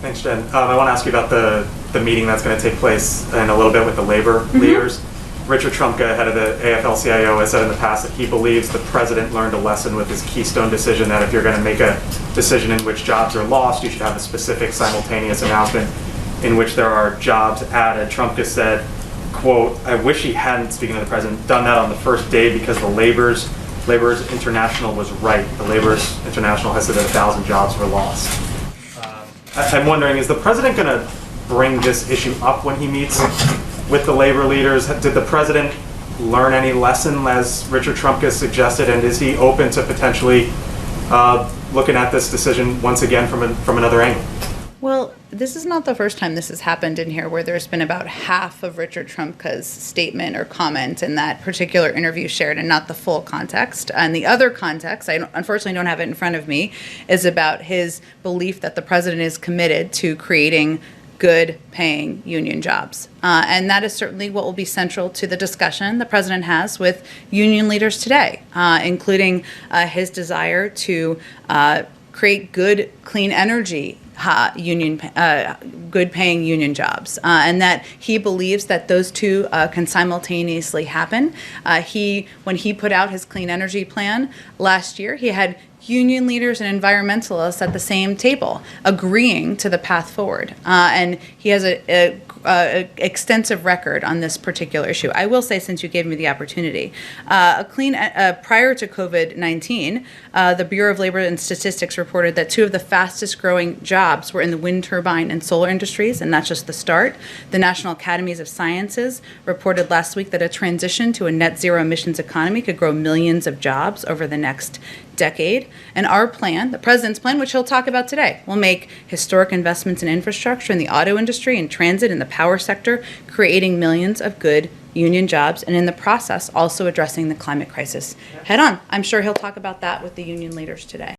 Thanks, Jen. I want to ask you about the meeting that's going to take place in a little bit with the labor leaders. Richard Trumka, head of the afl-cio, has said in the past that he believes the president learned a lesson with his Keystone decision that if you're going to make a decision in which jobs are lost, you should have a specific simultaneous announcement in which there are jobs added. Trumka said, quote, "I wish he hadn't," speaking to the president, "done that on the first day because the Laborers International was right. The Laborers International has said that 1,000 jobs were lost." I'm wondering, is the president going to bring this issue up when he meets with the labor leaders? Did the president learn any lesson, as Richard Trumka suggested, and is he open to potentially looking at this decision once again from another angle? Well, this is not the first time this has happened in here, where there's been about half of Richard Trumka's statement or comment in that particular interview shared and not the full context. And the other context, I unfortunately don't have it in front of me, is about his belief that the president is committed to creating good paying union jobs. And that is certainly what will be central to the discussion the president has with union leaders today, including his desire to create good, clean energy good paying union jobs, and that he believes that those two can simultaneously happen. When he put out his clean energy plan last year, he had union leaders and environmentalists at the same table agreeing to the path forward, and he has a extensive record on this particular issue. I will say, since you gave me the opportunity, prior to COVID-19, the Bureau of Labor and Statistics reported that two of the fastest growing jobs were in the wind turbine and solar industries, and that's just the start. The National Academies of Sciences reported last week that a transition to a net zero emissions economy could grow millions of jobs over the next decade. And our plan, the president's plan, which he'll talk about today, will make historic investments in infrastructure in the auto industry and transit in the power sector, creating millions of good union jobs, and in the process also addressing the climate crisis head on. I'm sure he'll talk about that with the union leaders today.